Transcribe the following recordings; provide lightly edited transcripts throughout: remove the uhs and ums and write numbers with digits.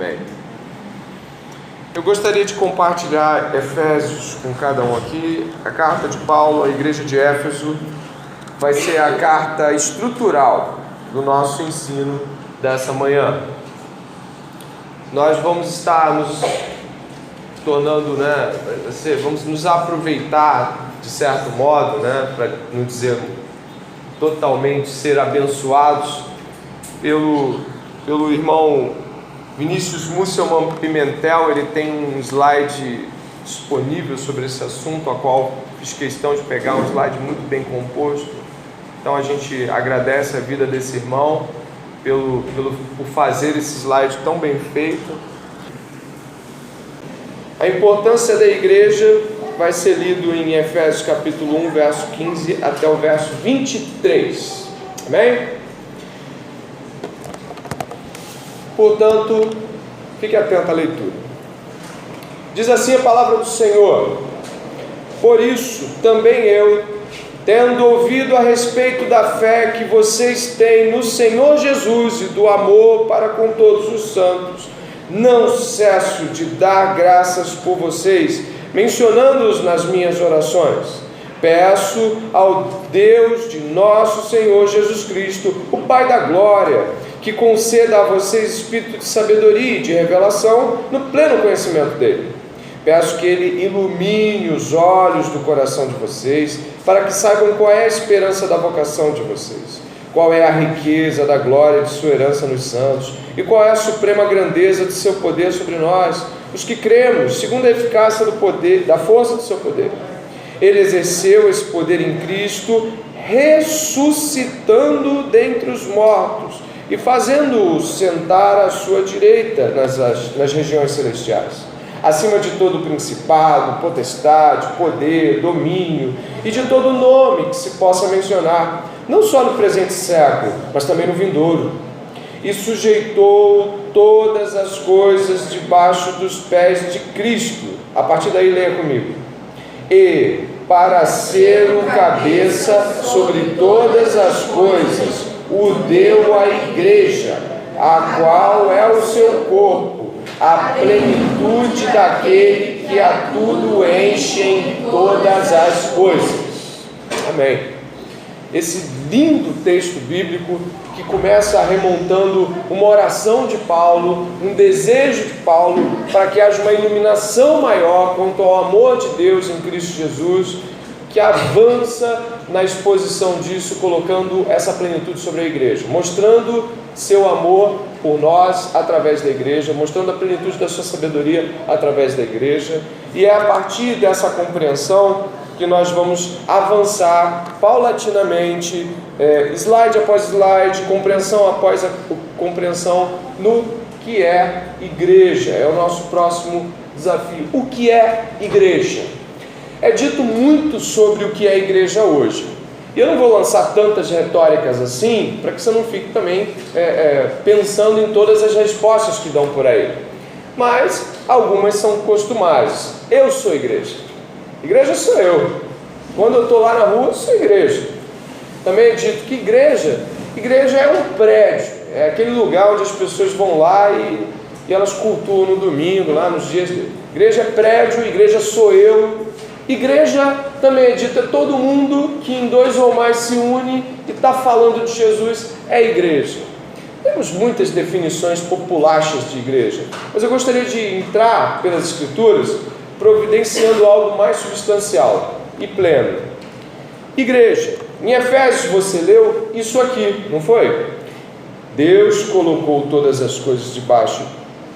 Amém. Eu gostaria de compartilhar Efésios com cada um aqui. A carta de Paulo à igreja de Éfeso vai ser a carta estrutural do nosso ensino dessa manhã. Nós vamos estar nos tornando, vamos nos aproveitar de certo modo, para não dizer totalmente, ser abençoados pelo irmão Vinícius Musselman Pimentel. Ele tem um slide disponível sobre esse assunto, a qual fiz questão de pegar um slide muito bem composto. Então a gente agradece a vida desse irmão por fazer esse slide tão bem feito. A importância da igreja vai ser lido em Efésios capítulo 1, verso 15 até o verso 23. Amém? Portanto, fique atento à leitura. Diz assim a palavra do Senhor: por isso também eu, tendo ouvido a respeito da fé que vocês têm no Senhor Jesus e do amor para com todos os santos, não cesso de dar graças por vocês, mencionando-os nas minhas orações. Peço ao Deus de nosso Senhor Jesus Cristo, o Pai da glória, que conceda a vocês espírito de sabedoria e de revelação no pleno conhecimento dele. Peço que ele ilumine os olhos do coração de vocês, para que saibam qual é a esperança da vocação de vocês, qual é a riqueza da glória de sua herança nos santos, e qual é a suprema grandeza de seu poder sobre nós, os que cremos, segundo a eficácia do poder, da força do seu poder. Ele exerceu esse poder em Cristo, ressuscitando dentre os mortos e fazendo-o sentar à sua direita nas regiões celestiais, acima de todo principado, potestade, poder, domínio e de todo nome que se possa mencionar, não só no presente século, mas também no vindouro. E sujeitou todas as coisas debaixo dos pés de Cristo. A partir daí, leia comigo. E para ser o cabeça sobre todas as coisas, o deu à igreja, a qual é o seu corpo, a plenitude daquele que a tudo enche em todas as coisas. Amém. Esse lindo texto bíblico que começa remontando uma oração de Paulo, um desejo de Paulo para que haja uma iluminação maior quanto ao amor de Deus em Cristo Jesus, que avança na exposição disso, colocando essa plenitude sobre a igreja, mostrando seu amor por nós através da igreja, mostrando a plenitude da sua sabedoria através da igreja. E é a partir dessa compreensão que nós vamos avançar paulatinamente, slide após slide, compreensão após compreensão, no que é igreja. É o nosso próximo desafio. O que é igreja? É dito muito sobre o que é igreja hoje. E eu não vou lançar tantas retóricas assim, para que você não fique também pensando em todas as respostas que dão por aí. Mas algumas são costumares. Eu sou igreja. Igreja sou eu. Quando eu estou lá na rua, eu sou igreja. Também é dito que igreja é um prédio. É aquele lugar onde as pessoas vão lá e elas cultuam no domingo, lá nos dias dele. Igreja é prédio, igreja sou eu. Igreja também é dito, é todo mundo que em dois ou mais se une e está falando de Jesus, é igreja. Temos muitas definições populachas de igreja, mas eu gostaria de entrar pelas Escrituras providenciando algo mais substancial e pleno. Igreja, em Efésios você leu isso aqui, não foi? Deus colocou todas as coisas debaixo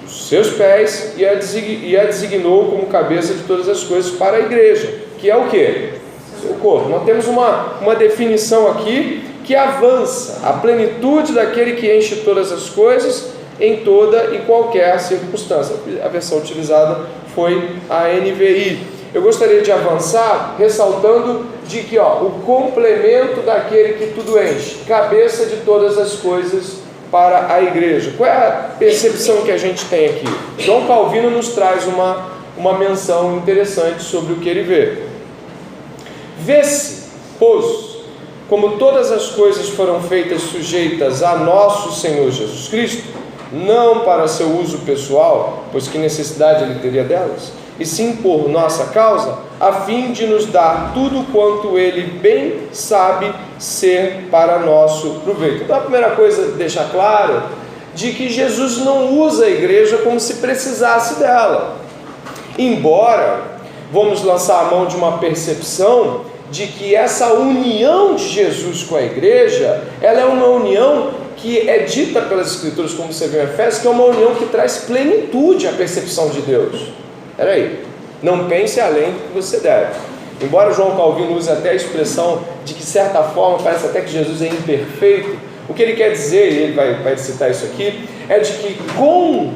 dos seus pés e a designou como cabeça de todas as coisas para a igreja, que é o quê? Seu corpo. Nós temos uma definição aqui que avança a plenitude daquele que enche todas as coisas em toda e qualquer circunstância. A versão utilizada foi a NVI. Eu gostaria de avançar ressaltando de que o complemento daquele que tudo enche, cabeça de todas as coisas para a igreja. Qual é a percepção que a gente tem aqui? João Calvino nos traz uma menção interessante sobre o que ele vê. Vê-se, pois, como todas as coisas foram feitas sujeitas a nosso Senhor Jesus Cristo, não para seu uso pessoal, pois que necessidade ele teria delas, e sim por nossa causa, a fim de nos dar tudo quanto ele bem sabe ser para nosso proveito. Então a primeira coisa, deixar claro, de que Jesus não usa a igreja como se precisasse dela. Embora vamos lançar a mão de uma percepção de que essa união de Jesus com a igreja, ela é uma união que é dita pelas Escrituras, como você vê em Efésios, que é uma união que traz plenitude à percepção de Deus. Espera aí, não pense além do que você deve. Embora João Calvino use até a expressão de que, de certa forma, parece até que Jesus é imperfeito, o que ele quer dizer, e ele vai citar isso aqui, é de que com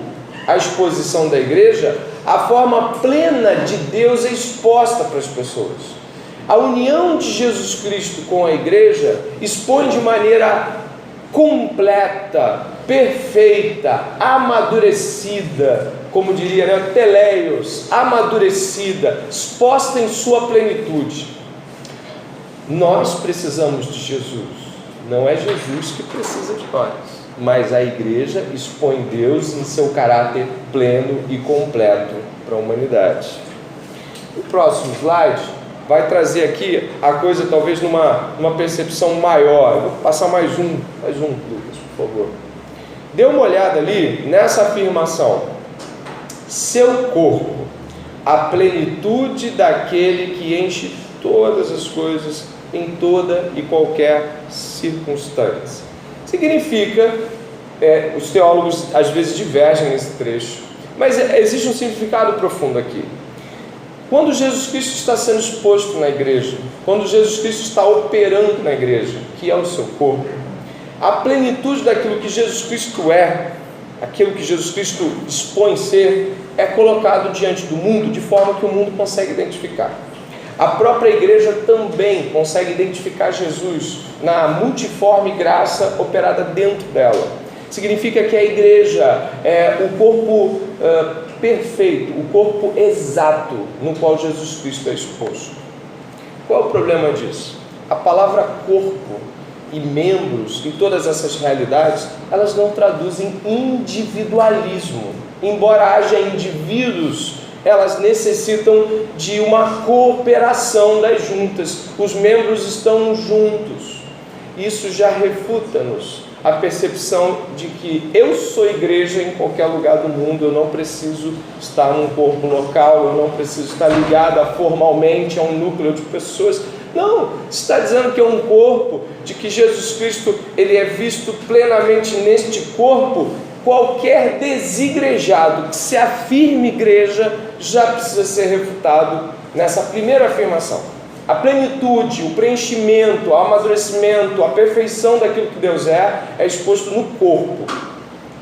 a exposição da igreja, a forma plena de Deus é exposta para as pessoas. A união de Jesus Cristo com a igreja expõe de maneira completa, perfeita, amadurecida, como diria, né? Teleios, amadurecida, exposta em sua plenitude. Nós precisamos de Jesus, não é Jesus que precisa de nós, mas a igreja expõe Deus em seu caráter pleno e completo para a humanidade. O próximo slide vai trazer aqui a coisa talvez numa percepção maior. Eu vou passar mais um, Lucas, por favor. Dê uma olhada ali nessa afirmação: seu corpo, a plenitude daquele que enche todas as coisas em toda e qualquer circunstância. Significa, os teólogos às vezes divergem nesse trecho, mas existe um significado profundo aqui. Quando Jesus Cristo está sendo exposto na igreja, quando Jesus Cristo está operando na igreja, que é o seu corpo, a plenitude daquilo que Jesus Cristo é, aquilo que Jesus Cristo dispõe ser, é colocado diante do mundo de forma que o mundo consegue identificar. A própria igreja também consegue identificar Jesus na multiforme graça operada dentro dela. Significa que a igreja é o corpo perfeito, o corpo exato no qual Jesus Cristo é exposto. Qual é o problema disso? A palavra corpo e membros e todas essas realidades, elas não traduzem individualismo. Embora haja indivíduos, elas necessitam de uma cooperação das juntas. Os membros estão juntos. Isso já refuta-nos a percepção de que eu sou igreja em qualquer lugar do mundo, eu não preciso estar num corpo local, eu não preciso estar ligado formalmente a um núcleo de pessoas. Não, está dizendo que é um corpo, de que Jesus Cristo ele é visto plenamente neste corpo. Qualquer desigrejado que se afirme igreja já precisa ser refutado nessa primeira afirmação. A plenitude, o preenchimento, o amadurecimento, a perfeição daquilo que Deus é exposto no corpo,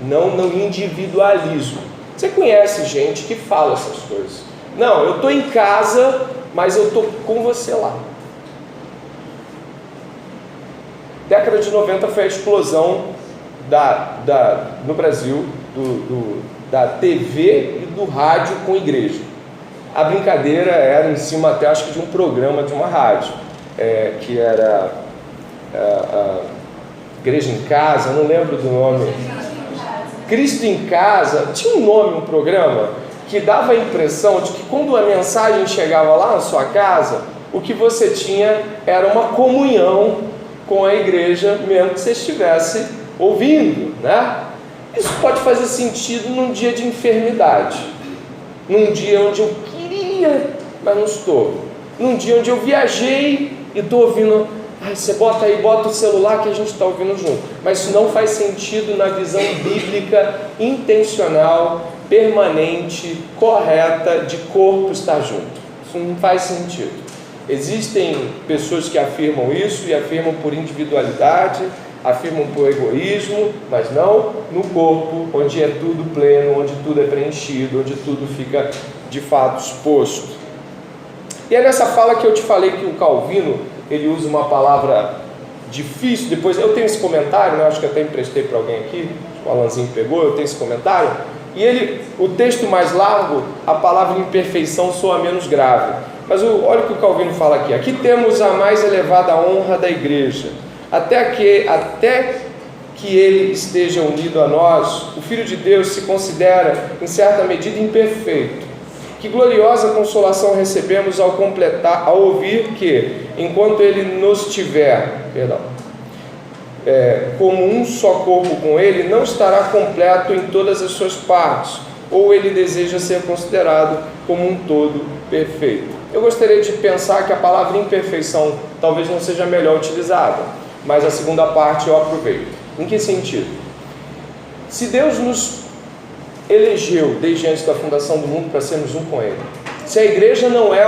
não no individualismo. Você conhece gente que fala essas coisas. Não, eu estou em casa, mas eu estou com você lá. Década de 90 foi a explosão no Brasil da TV e do rádio com igreja. A brincadeira era em cima até acho que de um programa de uma rádio, que era Igreja em Casa, não lembro do nome. Cristo em Casa, tinha um nome, um programa que dava a impressão de que quando a mensagem chegava lá na sua casa, o que você tinha era uma comunhão com a igreja, mesmo que você estivesse ouvindo, né? Isso pode fazer sentido num dia de enfermidade, num dia onde eu queria, mas não estou, num dia onde eu viajei e estou ouvindo. Você bota o celular que a gente está ouvindo junto. Mas isso não faz sentido na visão bíblica intencional, permanente, correta de corpo estar junto. Isso não faz sentido. Existem pessoas que afirmam isso e afirmam por individualidade, afirmam por egoísmo, mas não no corpo, onde é tudo pleno, onde tudo é preenchido, onde tudo fica de fato exposto. E é nessa fala que eu te falei que o Calvino, ele usa uma palavra difícil. Depois eu tenho esse comentário, né? Acho que até emprestei para alguém aqui, o Alanzinho pegou, eu tenho esse comentário. E o texto mais largo, a palavra imperfeição soa menos grave. Mas olha o que o Calvino fala aqui. Aqui temos a mais elevada honra da igreja, até que Ele esteja unido a nós, o Filho de Deus se considera, em certa medida, imperfeito. Que gloriosa consolação recebemos ao ouvir que, enquanto Ele nos tiver, como um só corpo com Ele, não estará completo em todas as suas partes, ou Ele deseja ser considerado como um todo perfeito. Eu gostaria de pensar que a palavra imperfeição talvez não seja melhor utilizada, mas a segunda parte eu aproveito. Em que sentido? Se Deus nos elegeu desde antes da fundação do mundo para sermos um com Ele, se a igreja não é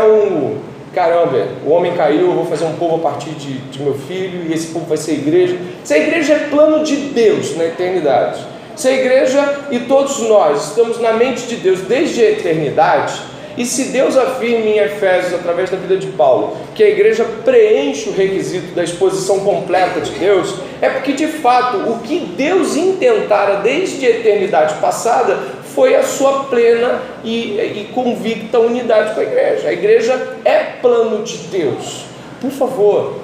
caramba, o homem caiu, eu vou fazer um povo a partir de meu filho, e esse povo vai ser igreja. Se a igreja é plano de Deus na eternidade, se a igreja e todos nós estamos na mente de Deus desde a eternidade, e se Deus afirma em Efésios, através da vida de Paulo, que a igreja preenche o requisito da exposição completa de Deus, é porque de fato o que Deus intentara desde a eternidade passada foi a sua plena e convicta unidade com a igreja. A igreja é plano de Deus. Por favor,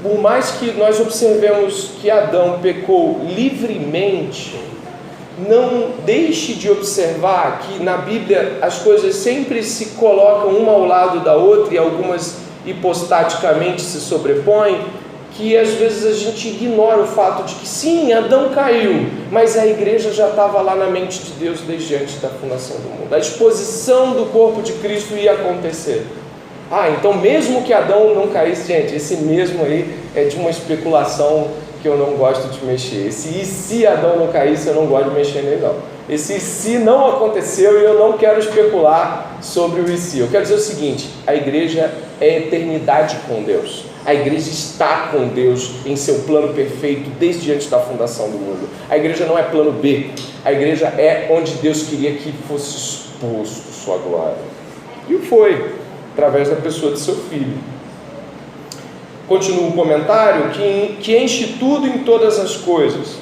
por mais que nós observemos que Adão pecou livremente, não deixe de observar que na Bíblia as coisas sempre se colocam uma ao lado da outra e algumas hipostaticamente se sobrepõem, que às vezes a gente ignora o fato de que sim, Adão caiu, mas a igreja já estava lá na mente de Deus desde antes da fundação do mundo. A exposição do corpo de Cristo ia acontecer. Então mesmo que Adão não caísse, gente, esse mesmo aí é de uma especulação que eu não gosto de mexer. E se Adão não caísse, eu não gosto de mexer nele não. Esse se não aconteceu e eu não quero especular sobre o e se. Eu quero dizer o seguinte: a igreja é eternidade com Deus. A igreja está com Deus em seu plano perfeito desde antes da fundação do mundo. A igreja não é plano B. A igreja é onde Deus queria que fosse exposto sua glória. E foi, através da pessoa de seu Filho. Continua o comentário, que enche tudo em todas as coisas.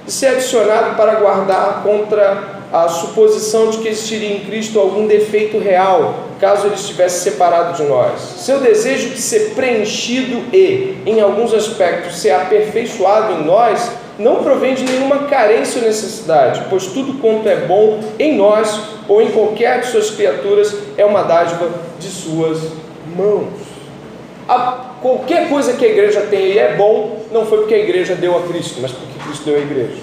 Isso é adicionado para guardar contra a suposição de que existiria em Cristo algum defeito real, caso Ele estivesse separado de nós. Seu desejo de ser preenchido e, em alguns aspectos, ser aperfeiçoado em nós, não provém de nenhuma carência ou necessidade, pois tudo quanto é bom em nós ou em qualquer de suas criaturas é uma dádiva de suas mãos. Qualquer coisa que a igreja tem e é bom, não foi porque a igreja deu a Cristo, mas porque Cristo deu a igreja.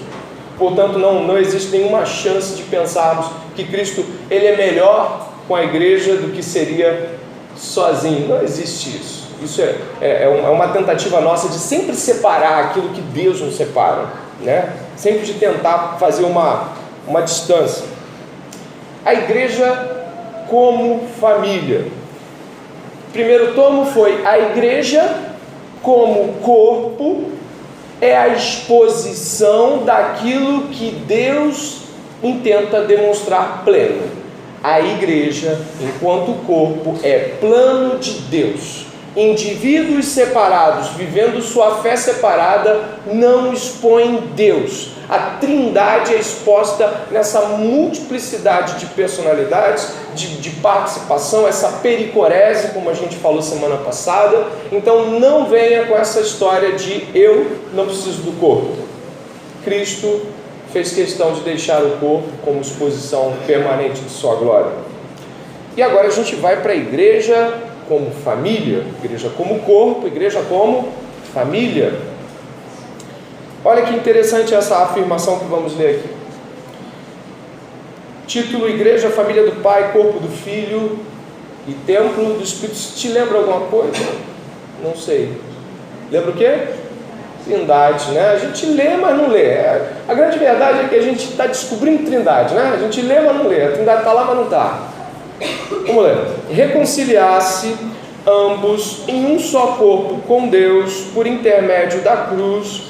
Portanto, não existe nenhuma chance de pensarmos que Cristo ele é melhor com a igreja do que seria sozinho. Não existe isso. Isso é uma tentativa nossa de sempre separar aquilo que Deus nos separa, né? Sempre de tentar fazer uma distância. A igreja como família. Primeiro tomo foi a igreja como corpo, é a exposição daquilo que Deus intenta demonstrar pleno. A igreja, enquanto corpo, é plano de Deus. Indivíduos separados, vivendo sua fé separada, não expõem Deus. A Trindade é exposta nessa multiplicidade de personalidades, de participação, essa pericorese, como a gente falou semana passada. Então não venha com essa história de eu não preciso do corpo. Cristo fez questão de deixar o corpo como exposição permanente de sua glória. E agora a gente vai para a igreja como família, igreja como corpo, igreja como família. Olha que interessante essa afirmação que vamos ler aqui. Título: Igreja, família do Pai, corpo do Filho e templo do Espírito. Te lembra alguma coisa? Não sei. Lembra o quê? Trindade, né? A gente lê, mas não lê. A grande verdade é que a gente está descobrindo Trindade, né? A gente lê, mas não lê. A Trindade está lá, mas não está. Vamos ler. Reconciliar-se ambos em um só corpo com Deus por intermédio da cruz,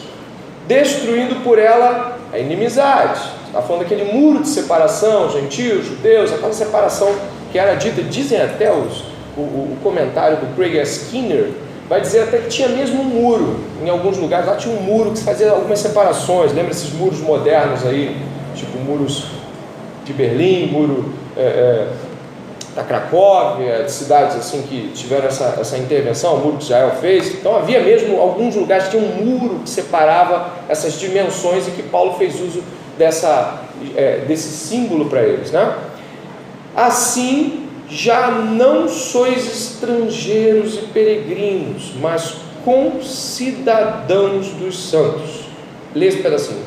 destruindo por ela a inimizade. Está falando daquele muro de separação, gentios, judeus, aquela separação que era dita. Dizem até o comentário do Craig Skinner, vai dizer até que tinha mesmo um muro. Em alguns lugares lá tinha um muro que fazia algumas separações. Lembra esses muros modernos aí, tipo muros de Berlim, muro da Cracóvia, de cidades assim que tiveram essa intervenção, o muro que Israel fez. Então havia mesmo alguns lugares que tinha um muro que separava essas dimensões e que Paulo fez uso desse símbolo para eles, né? Assim, já não sois estrangeiros e peregrinos, mas concidadãos dos santos. Lê esse pedacinho.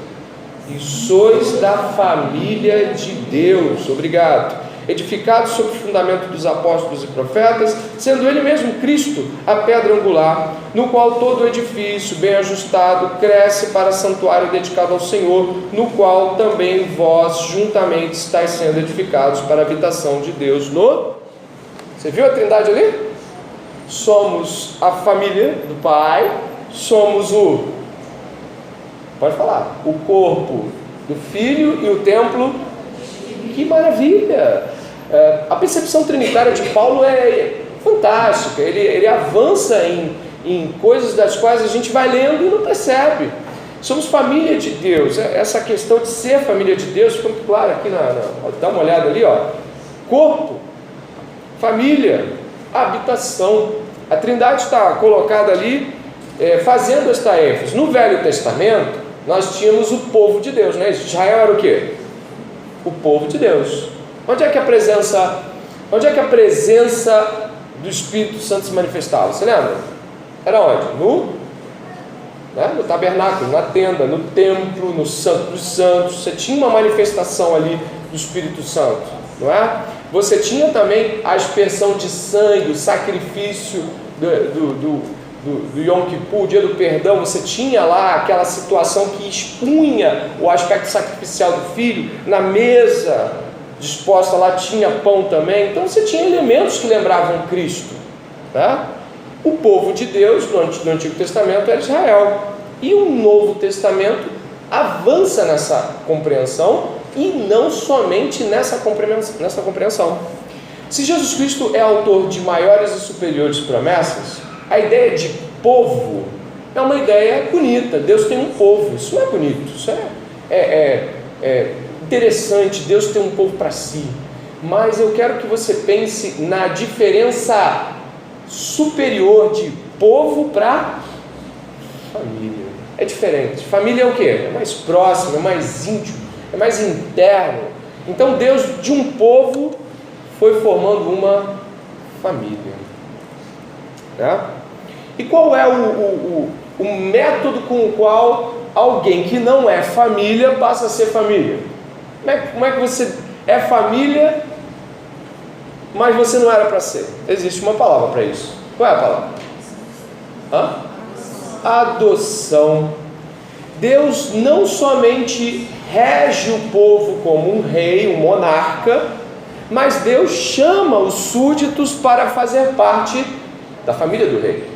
E sois da família de Deus, obrigado, edificados sobre o fundamento dos apóstolos e profetas, sendo ele mesmo Cristo a pedra angular, no qual todo o edifício bem ajustado cresce para santuário dedicado ao Senhor, no qual também vós juntamente estáis sendo edificados para a habitação de Deus no... Você viu a trindade ali? Somos a família do Pai, somos pode falar, o corpo do Filho e o templo. Que maravilha! A percepção trinitária de Paulo é fantástica. Ele avança em coisas das quais a gente vai lendo e não percebe. Somos família de Deus. Essa questão de ser família de Deus fica muito clara aqui dá uma olhada ali, ó. Corpo, família, habitação. A trindade está colocada ali, fazendo esta ênfase. No Velho Testamento nós tínhamos o povo de Deus, né? Israel era o quê? O povo de Deus. Onde é que a presença do Espírito Santo se manifestava? Você lembra? Era onde? No tabernáculo, na tenda, no templo, no Santo dos Santos. Você tinha uma manifestação ali do Espírito Santo, não é? Você tinha também a aspersão de sangue, o sacrifício do Yom Kippur, o dia do perdão. Você tinha lá aquela situação que expunha o aspecto sacrificial do filho. Na mesa disposta lá tinha pão também. Então você tinha elementos que lembravam Cristo, tá? O povo de Deus no Antigo Testamento era Israel, e o Novo Testamento avança nessa compreensão, e não somente nessa compreensão. Se Jesus Cristo é autor de maiores e superiores promessas, a ideia de povo é uma ideia bonita. Deus tem um povo, isso não é bonito, isso é interessante. Deus tem um povo para si, mas eu quero que você pense na diferença superior de povo para família. É diferente. Família é o quê? É mais próximo, é mais íntimo, é mais interno. Então Deus de um povo foi formando uma família, né? E qual é o método com o qual alguém que não é família passa a ser família? Como é que você é família, mas você não era para ser? Existe uma palavra para isso. Qual é a palavra? Adoção. Deus não somente rege o povo como um rei, um monarca, mas Deus chama os súditos para fazer parte da família do rei.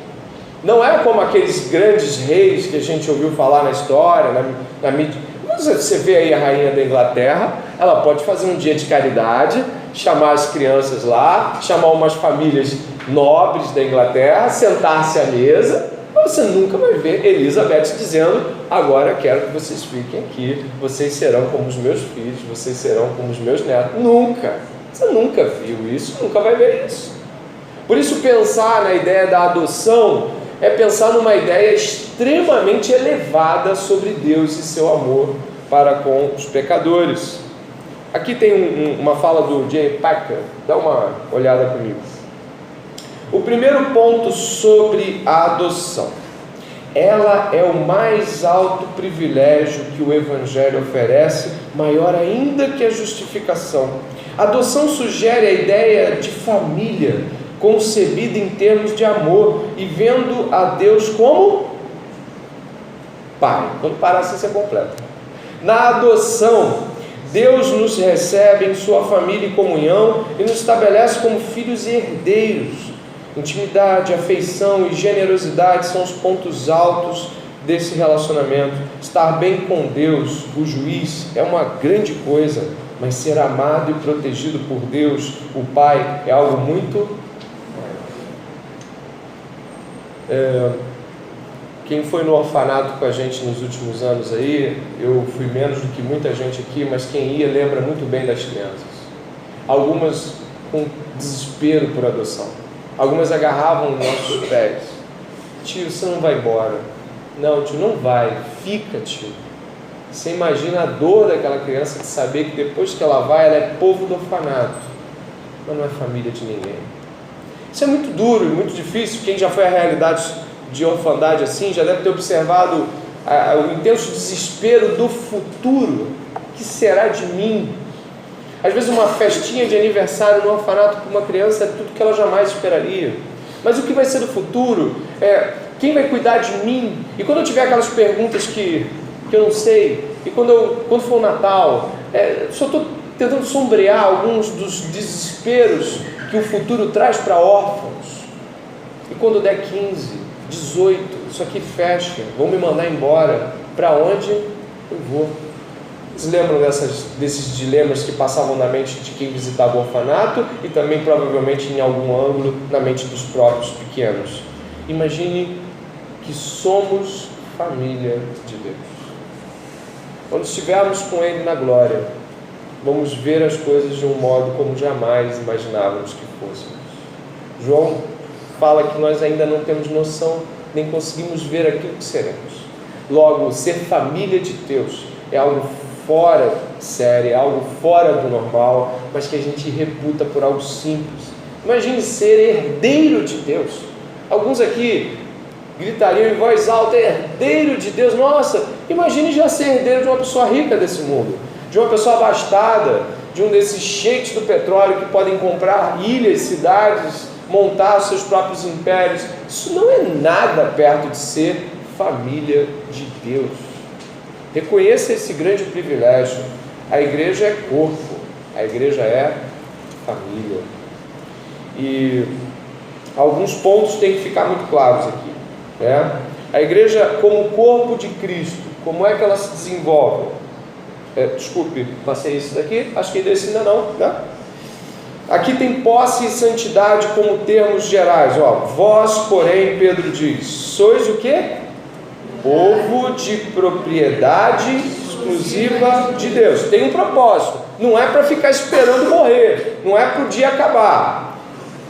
Não é como aqueles grandes reis que a gente ouviu falar na história, na mídia. Você vê aí a rainha da Inglaterra, ela pode fazer um dia de caridade, chamar as crianças lá, chamar umas famílias nobres da Inglaterra, sentar-se à mesa, mas você nunca vai ver Elizabeth dizendo: agora quero que vocês fiquem aqui, vocês serão como os meus filhos, vocês serão como os meus netos. Nunca! Você nunca viu isso, nunca vai ver isso. Por isso, pensar na ideia da adoção é pensar numa ideia extremamente elevada sobre Deus e seu amor para com os pecadores. Aqui tem uma fala do J. Packer, dá uma olhada comigo. O primeiro ponto sobre a adoção: ela é o mais alto privilégio que o Evangelho oferece, maior ainda que a justificação. A adoção sugere a ideia de família, concebida em termos de amor e vendo a Deus como Pai. Quando parar assim, você completa. Na adoção, Deus nos recebe em sua família e comunhão e nos estabelece como filhos e herdeiros. Intimidade, afeição e generosidade são os pontos altos desse relacionamento. Estar bem com Deus, o juiz, é uma grande coisa, mas ser amado e protegido por Deus, o Pai, é algo muito... Quem foi no orfanato com a gente nos últimos anos aí, eu fui menos do que muita gente aqui, mas quem ia lembra muito bem das crianças. Algumas com desespero por adoção. Algumas agarravam os nossos pés. Tio, você não vai embora. Não, tio, não vai. Fica, tio. Você imagina a dor daquela criança de saber que depois que ela vai, ela é povo do orfanato, mas não é família de ninguém. Isso é muito duro e muito difícil. Quem já foi à realidade de orfandade assim, já deve ter observado o intenso desespero do futuro. O que será de mim? Às vezes uma festinha de aniversário no orfanato para uma criança é tudo que ela jamais esperaria. Mas o que vai ser do futuro? Quem vai cuidar de mim? E quando eu tiver aquelas perguntas que eu não sei, e quando for o Natal, só estou tentando sombrear alguns dos desesperos que o futuro traz para órfãos. E quando der 15, 18, isso aqui fecha, vão me mandar embora, para onde eu vou? Vocês lembram desses dilemas que passavam na mente de quem visitava o orfanato e também provavelmente em algum ângulo na mente dos próprios pequenos? Imagine que somos família de Deus. Quando estivermos com Ele na glória, vamos ver as coisas de um modo como jamais imaginávamos que fôssemos. João fala que nós ainda não temos noção, nem conseguimos ver aquilo que seremos. Logo, ser família de Deus é algo fora de série, é algo fora do normal, mas que a gente reputa por algo simples. Imagine ser herdeiro de Deus. Alguns aqui gritariam em voz alta: herdeiro de Deus. Nossa, imagine já ser herdeiro de uma pessoa rica desse mundo, de uma pessoa abastada, de um desses sheiks do petróleo que podem comprar ilhas, cidades, montar seus próprios impérios. Isso não é nada perto de ser família de Deus. Reconheça esse grande privilégio. A igreja é corpo, a igreja é família. E alguns pontos têm que ficar muito claros aqui. A igreja como corpo de Cristo, como é que ela se desenvolve? Desculpe, passei isso daqui, acho que desse ainda não, né? Aqui tem posse e santidade como termos gerais. Vós, porém, Pedro diz, sois o quê? Povo de propriedade exclusiva de Deus. Tem um propósito, não é para ficar esperando morrer, não é para o dia acabar,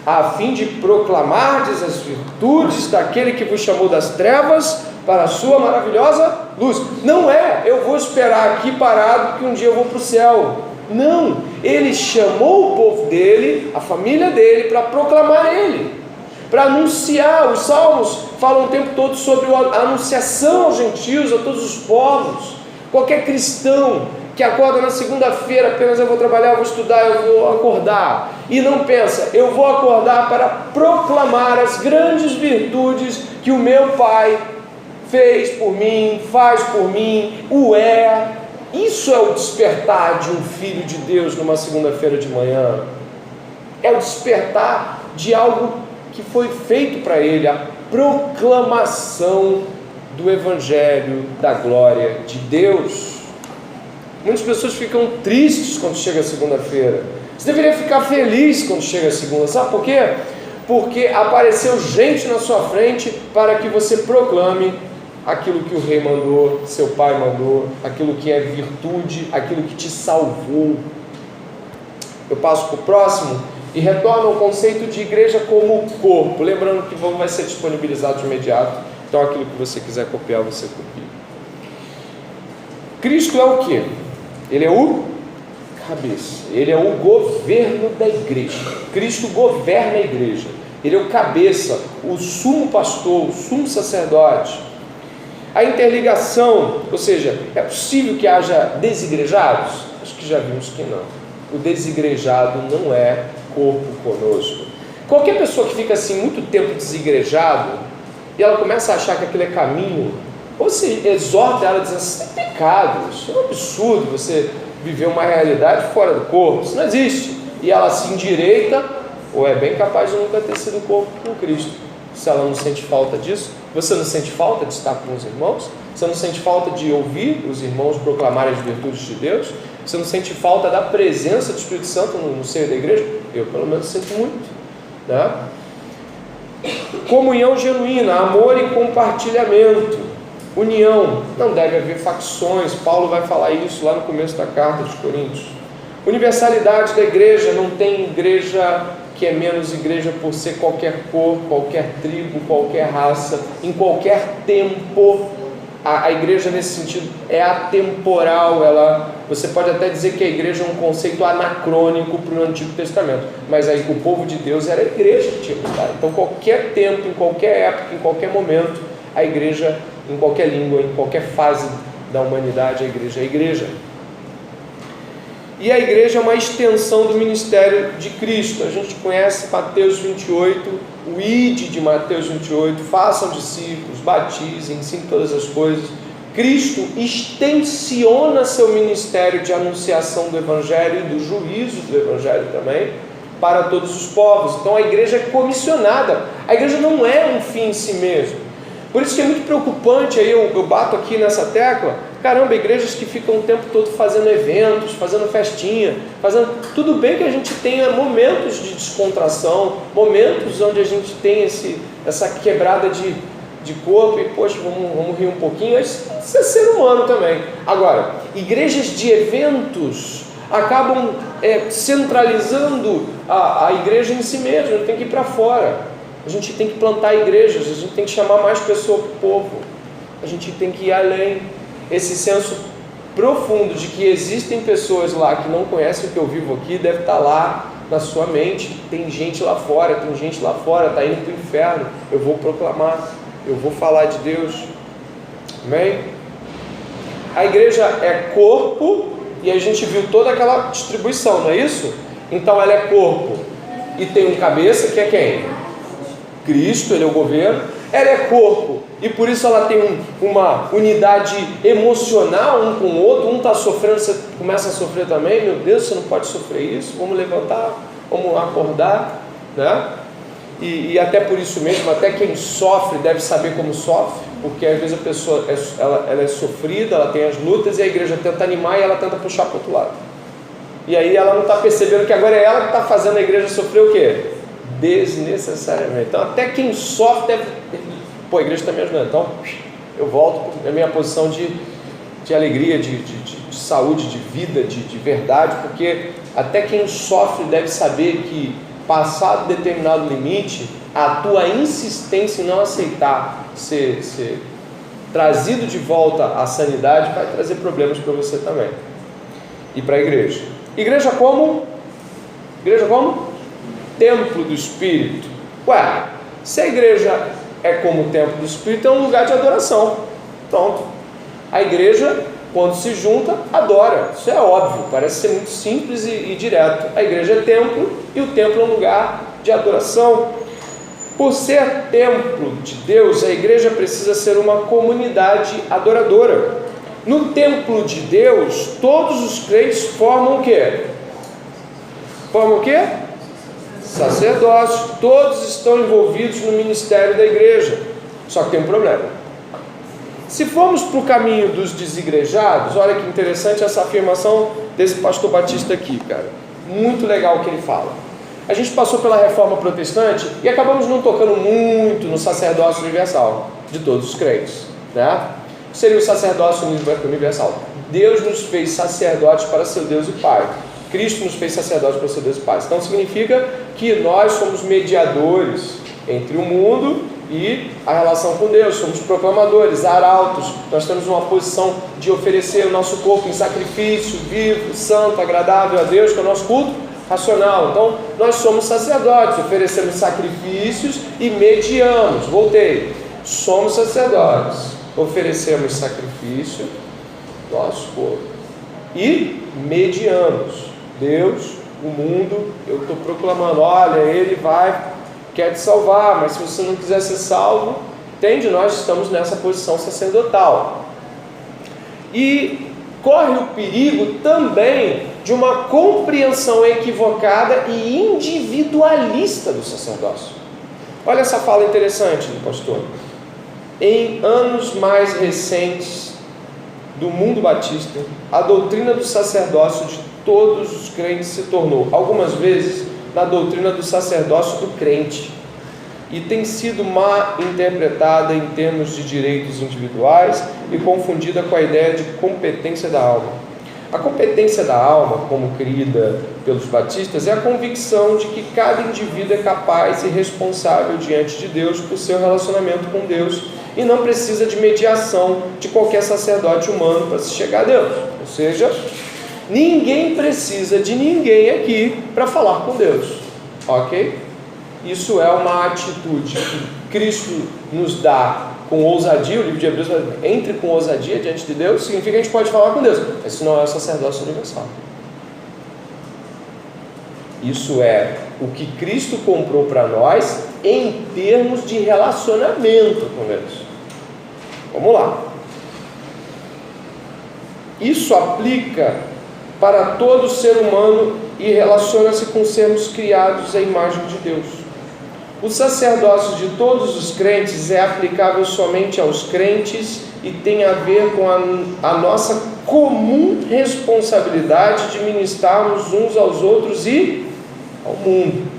a fim de proclamardes as virtudes daquele que vos chamou das trevas para a sua maravilhosa luz. Não é, eu vou esperar aqui parado que um dia eu vou para o céu. Não, ele chamou o povo dele, a família dele, para proclamar ele, para anunciar. Os salmos falam o tempo todo sobre a anunciação aos gentios, a todos os povos. Qualquer cristão que acorda na segunda-feira, apenas eu vou trabalhar, eu vou estudar, eu vou acordar, e não pensa, eu vou acordar para proclamar as grandes virtudes que o meu Pai fez por mim, faz por mim, isso é o despertar de um filho de Deus numa segunda-feira de manhã. É o despertar de algo que foi feito para ele, a proclamação do Evangelho da glória de Deus. Muitas pessoas ficam tristes quando chega a segunda-feira. Você deveria ficar feliz quando chega a segunda. Sabe por quê? Porque apareceu gente na sua frente para que você proclame aquilo que o rei mandou, seu pai mandou, aquilo que é virtude, aquilo que te salvou. Eu passo para o próximo e retorno ao conceito de igreja como corpo, lembrando que vai ser disponibilizado de imediato, então aquilo que você quiser copiar, você copia. Cristo é o quê? Ele é o cabeça, ele é o governo da igreja. Cristo governa a igreja, ele é o cabeça, o sumo pastor, o sumo sacerdote. A interligação, ou seja, é possível que haja desigrejados? Acho que já vimos que não. O desigrejado não é corpo conosco. Qualquer pessoa que fica assim muito tempo desigrejado e ela começa a achar que aquilo é caminho, ou se exorta ela dizendo, isso é pecado, isso é um absurdo, você viver uma realidade fora do corpo, isso não existe. E ela se endireita, ou é bem capaz de nunca ter sido corpo com Cristo. Se ela não sente falta disso, você não sente falta de estar com os irmãos? Você não sente falta de ouvir os irmãos proclamarem as virtudes de Deus? Você não sente falta da presença do Espírito Santo no seio da igreja? Eu pelo menos sinto muito, né? Comunhão genuína, amor e compartilhamento, união, não deve haver facções. Paulo vai falar isso lá no começo da carta dos Coríntios. Universalidade da igreja, não tem igreja que é menos igreja por ser qualquer cor, qualquer tribo, qualquer raça, em qualquer tempo. A igreja nesse sentido é atemporal, você pode até dizer que a igreja é um conceito anacrônico para o Antigo Testamento, mas aí o povo de Deus era a igreja que tinha que estar. Então qualquer tempo, em qualquer época, em qualquer momento, a igreja, em qualquer língua, em qualquer fase da humanidade, a igreja é a igreja. E a igreja é uma extensão do ministério de Cristo. A gente conhece Mateus 28, o ide de Mateus 28, façam discípulos, batizem, ensinem todas as coisas. Cristo extensiona seu ministério de anunciação do Evangelho e do juízo do Evangelho também para todos os povos. Então a igreja é comissionada. A igreja não é um fim em si mesmo. Por isso que é muito preocupante, aí eu bato aqui nessa tecla, caramba, igrejas que ficam o tempo todo fazendo eventos, fazendo festinha, tudo bem que a gente tenha momentos de descontração, momentos onde a gente tem essa quebrada de corpo e, poxa, vamos rir um pouquinho, isso é ser humano também. Agora, igrejas de eventos acabam centralizando a igreja em si mesma, tem que ir para fora. A gente tem que plantar igrejas, a gente tem que chamar mais pessoas para o povo, a gente tem que ir além. Esse senso profundo de que existem pessoas lá que não conhecem o que eu vivo aqui deve estar lá na sua mente. Tem gente lá fora, está indo para o inferno. Eu vou proclamar, eu vou falar de Deus. Amém? A igreja é corpo e a gente viu toda aquela distribuição, não é isso? Então ela é corpo e tem um cabeça que é quem? Cristo, ele é o governo. Ela é corpo e por isso ela tem uma unidade emocional um com o outro. Um está sofrendo, você começa a sofrer também. Meu Deus, você não pode sofrer isso. Vamos levantar, vamos acordar, né? E até por isso mesmo, até quem sofre deve saber como sofre, porque às vezes a pessoa ela é sofrida, ela tem as lutas e a igreja tenta animar e ela tenta puxar para o outro lado. E aí ela não está percebendo que agora é ela que está fazendo a igreja sofrer o quê? Desnecessariamente. Então até quem sofre deve... Pô, a igreja está me ajudando. Então eu volto à minha posição de alegria, de saúde, de vida, de verdade, porque até quem sofre deve saber que passado determinado limite, a tua insistência em não aceitar ser trazido de volta à sanidade vai trazer problemas para você também e para a igreja. Igreja como? Templo do Espírito. Ué, se a igreja é como o templo do Espírito, é um lugar de adoração. Pronto. A igreja, quando se junta, adora. Isso é óbvio, parece ser muito simples e direto. A igreja é templo e o templo é um lugar de adoração. Por ser templo de Deus, a igreja precisa ser uma comunidade adoradora. No templo de Deus, todos os crentes formam o quê? Sacerdócio. Todos estão envolvidos no ministério da igreja. Só que tem um problema. Se formos para o caminho dos desigrejados, olha que interessante essa afirmação desse pastor Batista aqui, cara. Muito legal o que ele fala. A gente passou pela reforma protestante e acabamos não tocando muito no sacerdócio universal de todos os crentes, né? Seria o sacerdócio universal. Deus nos fez sacerdotes para seu Deus e Pai. Cristo nos fez sacerdotes para seu Deus e Pai. Então significa que nós somos mediadores entre o mundo e a relação com Deus. Somos proclamadores, arautos. Nós temos uma posição de oferecer o nosso corpo em sacrifício vivo, santo, agradável a Deus, que é o nosso culto racional. Então nós somos sacerdotes, oferecemos sacrifícios e mediamos. Somos sacerdotes, oferecemos sacrifício, nosso corpo, e mediamos. Deus, o mundo, eu estou proclamando, olha, Ele quer te salvar, mas se você não quiser ser salvo, entende? Nós estamos nessa posição sacerdotal. E corre o perigo também de uma compreensão equivocada e individualista do sacerdócio. Olha essa fala interessante do pastor. Em anos mais recentes do mundo batista, a doutrina do sacerdócio de todos os crentes se tornou, algumas vezes, na doutrina do sacerdócio do crente, e tem sido mal interpretada em termos de direitos individuais e confundida com a ideia de competência da alma. A competência da alma, como querida pelos batistas, é a convicção de que cada indivíduo é capaz e responsável diante de Deus por seu relacionamento com Deus e não precisa de mediação de qualquer sacerdote humano para se chegar a Deus. Ou seja, ninguém precisa de ninguém aqui para falar com Deus, ok? Isso é uma atitude que Cristo nos dá com ousadia. O livro de Hebreus fala, entre com ousadia diante de Deus, significa que a gente pode falar com Deus. Isso não é o sacerdócio universal. Isso é o que Cristo comprou para nós em termos de relacionamento com Deus. Vamos lá. Isso aplica para todo ser humano e relaciona-se com sermos criados à imagem de Deus. O sacerdócio de todos os crentes é aplicável somente aos crentes e tem a ver com a nossa comum responsabilidade de ministrarmos uns aos outros e ao mundo.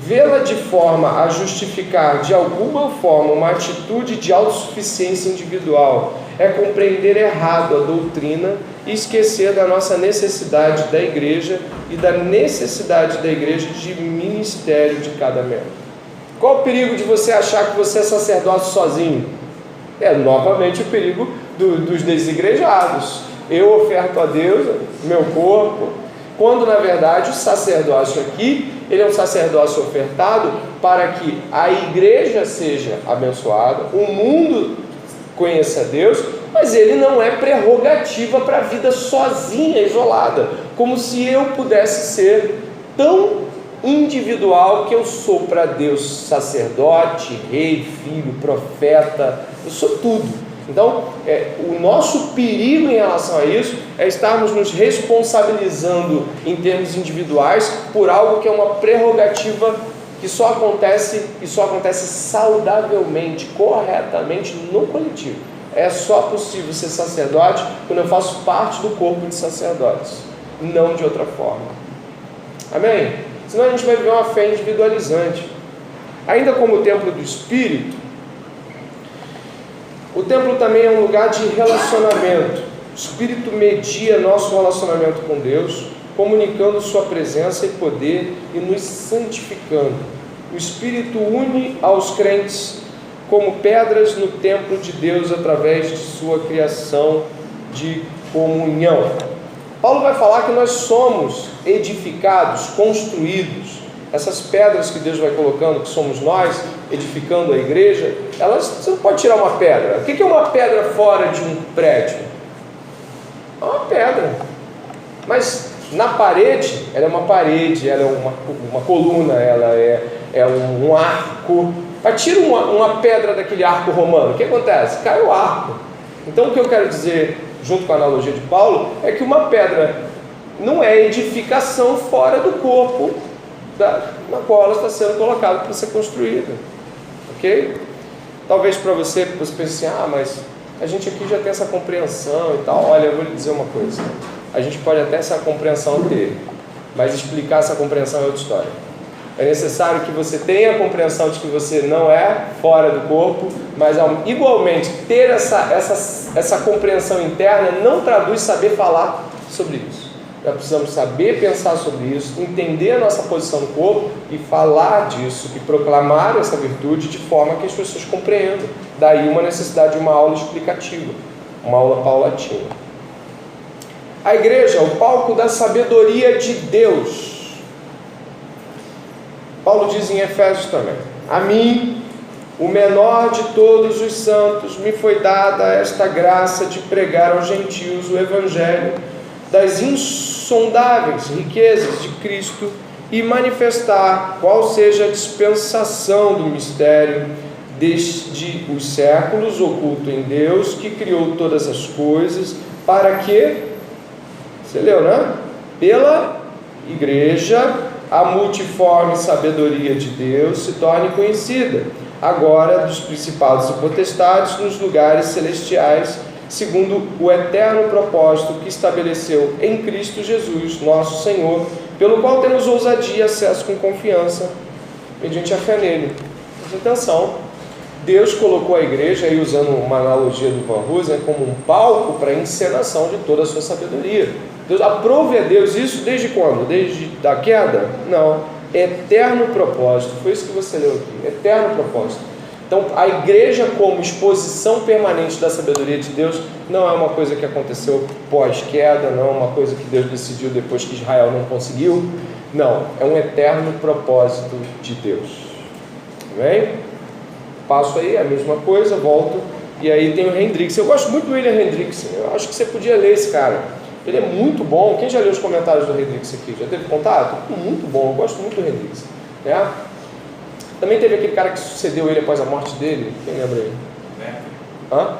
Vê-la de forma a justificar de alguma forma uma atitude de autossuficiência individual é compreender errado a doutrina e esquecer da nossa necessidade da igreja e da necessidade da igreja de ministério de cada membro. Qual o perigo de você achar que você é sacerdote sozinho? É novamente o perigo dos desigrejados. Eu oferto a Deus meu corpo, quando na verdade o sacerdócio aqui, ele é um sacerdócio ofertado para que a igreja seja abençoada, o mundo conheça Deus, mas ele não é prerrogativa para a vida sozinha, isolada, como se eu pudesse ser tão individual que eu sou para Deus sacerdote, rei, filho, profeta, eu sou tudo. Então, o nosso perigo em relação a isso é estarmos nos responsabilizando em termos individuais por algo que é uma prerrogativa que só acontece saudavelmente, corretamente no coletivo. É só possível ser sacerdote quando eu faço parte do corpo de sacerdotes, não de outra forma. Amém? Senão a gente vai viver uma fé individualizante. Ainda como o templo do Espírito, o templo também é um lugar de relacionamento. O Espírito media nosso relacionamento com Deus, comunicando sua presença e poder e nos santificando. O Espírito une aos crentes como pedras no templo de Deus através de sua criação de comunhão. Paulo vai falar que nós somos edificados, construídos. Essas pedras que Deus vai colocando, que somos nós, edificando a igreja, você não pode tirar uma pedra. O que é uma pedra fora de um prédio? É uma pedra. Mas na parede, ela é uma parede, ela é uma coluna, ela é um arco. Mas tira uma pedra daquele arco romano, o que acontece? Cai o arco. Então o que eu quero dizer, junto com a analogia de Paulo, é que uma pedra não é edificação fora do corpo na qual ela está sendo colocada para ser construída, ok? Talvez para você pense assim, mas a gente aqui já tem essa compreensão e tal. Olha, eu vou lhe dizer uma coisa, a gente pode até essa compreensão ter, mas explicar essa compreensão é outra história. É necessário que você tenha a compreensão de que você não é fora do corpo, mas igualmente ter essa compreensão interna não traduz saber falar sobre isso. Nós precisamos saber pensar sobre isso, entender a nossa posição no corpo e falar disso, e proclamar essa virtude de forma que as pessoas compreendam. Daí uma necessidade de uma aula explicativa, uma aula paulatina. A igreja é o palco da sabedoria de Deus. Paulo diz em Efésios também: a mim, o menor de todos os santos, me foi dada esta graça de pregar aos gentios o evangelho das insondáveis riquezas de Cristo e manifestar qual seja a dispensação do mistério desde os séculos oculto em Deus, que criou todas as coisas, para que, você leu, né? Pela igreja a multiforme sabedoria de Deus se torne conhecida, agora dos principados e potestades nos lugares celestiais, segundo o eterno propósito que estabeleceu em Cristo Jesus, nosso Senhor, pelo qual temos ousadia e acesso com confiança, mediante a fé nele. Presta atenção. Deus colocou a igreja, aí usando uma analogia do Van Hoosen, como um palco para a encenação de toda a sua sabedoria. Deus, aprove a Deus isso desde quando? Desde a queda? Não. Eterno propósito. Foi isso que você leu aqui. Eterno propósito. Então, a igreja como exposição permanente da sabedoria de Deus não é uma coisa que aconteceu pós-queda, não é uma coisa que Deus decidiu depois que Israel não conseguiu. Não, é um eterno propósito de Deus. Amém? Passo aí, a mesma coisa, volto. E aí tem o Hendriksen. Eu gosto muito do William Hendriksen. Eu acho que você podia ler esse cara. Ele é muito bom. Quem já leu os comentários do Hendriksen aqui? Já teve contato? Muito bom. Eu gosto muito do Hendriksen. Também teve aquele cara que sucedeu ele após a morte dele. Quem lembra aí? Hã?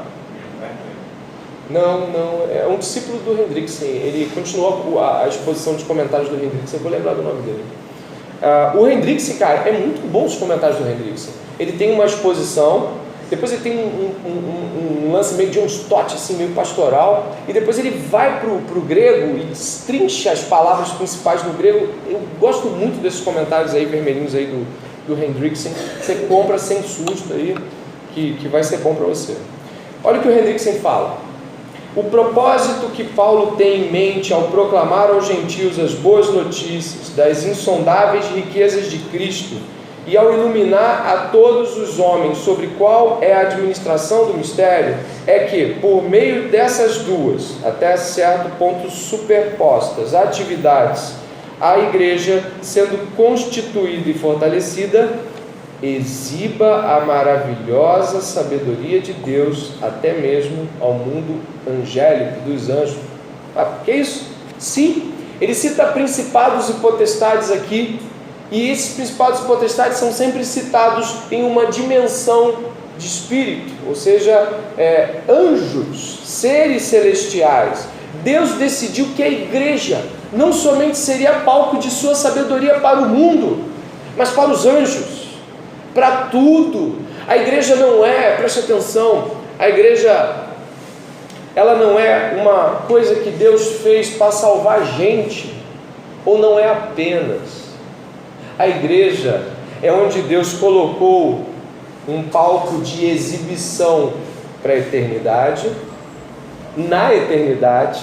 Não. É um discípulo do Hendriksen. Ele continuou a exposição de comentários do Hendriksen. Eu vou lembrar do nome dele. O Hendriksen, cara, é muito bom os comentários do Hendriksen. Ele tem uma exposição, depois ele tem um lance meio de um stott, assim, meio pastoral, e depois ele vai para o grego e destrincha as palavras principais no grego. Eu gosto muito desses comentários aí, vermelhinhos aí do Hendriksen. Você compra sem susto aí, que vai ser bom para você. Olha o que o Hendriksen fala. O propósito que Paulo tem em mente ao proclamar aos gentios as boas notícias das insondáveis riquezas de Cristo e ao iluminar a todos os homens sobre qual é a administração do mistério, é que, por meio dessas duas, até certo ponto superpostas, atividades, a igreja, sendo constituída e fortalecida, exiba a maravilhosa sabedoria de Deus até mesmo ao mundo angélico dos anjos. Que isso? Sim, ele cita principados e potestades aqui, e esses principados e potestades são sempre citados em uma dimensão de espírito, ou seja, anjos, seres celestiais. Deus decidiu que a igreja não somente seria palco de sua sabedoria para o mundo, mas para os anjos, para tudo. A igreja não preste atenção, a igreja, ela não é uma coisa que Deus fez para salvar gente, ou não é apenas. A igreja é onde Deus colocou um palco de exibição para a eternidade, na eternidade,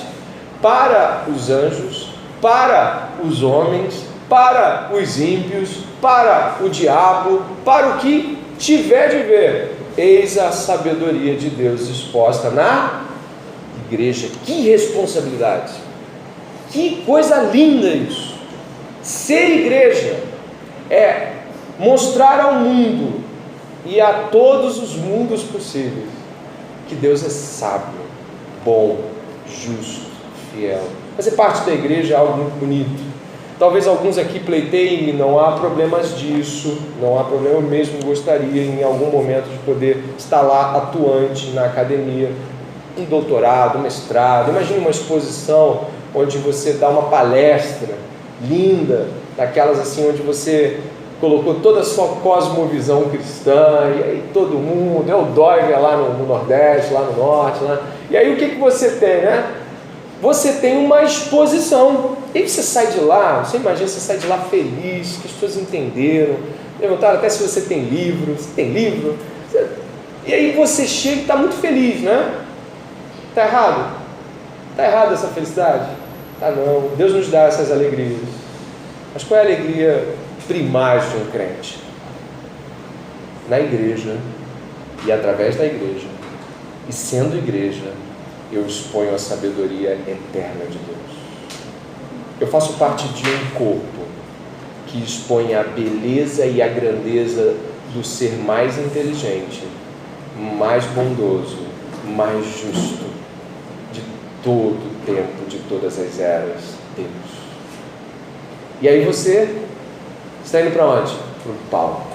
para os anjos, para os homens, para os ímpios, para o diabo, para o que tiver de ver. Eis a sabedoria de Deus exposta na igreja. Que responsabilidade! Que coisa linda isso! Ser igreja é mostrar ao mundo e a todos os mundos possíveis que Deus é sábio, bom, justo, fiel. Fazer parte da igreja é algo muito bonito. Talvez alguns aqui pleiteiem, não há problemas disso, não há problema, eu mesmo gostaria em algum momento de poder estar lá atuante na academia, um doutorado, um mestrado. Imagine uma exposição onde você dá uma palestra linda, daquelas assim, onde você colocou toda a sua cosmovisão cristã, e aí todo mundo, o Dória lá no Nordeste, lá no Norte, lá. E aí o que você tem, né? Você tem uma exposição, e aí você sai de lá, você imagina, você sai de lá feliz, que as pessoas entenderam, perguntaram até se você tem livro, e aí você chega e está muito feliz, né? Está errado? Está errado essa felicidade? Tá não, Deus nos dá essas alegrias. Mas qual é a alegria primária de um crente? Na igreja, e através da igreja, e sendo igreja, eu exponho a sabedoria eterna de Deus. Eu faço parte de um corpo que expõe a beleza e a grandeza do ser mais inteligente, mais bondoso, mais justo de todo o tempo, de todas as eras, Deus. E aí você está indo para onde? Para o palco.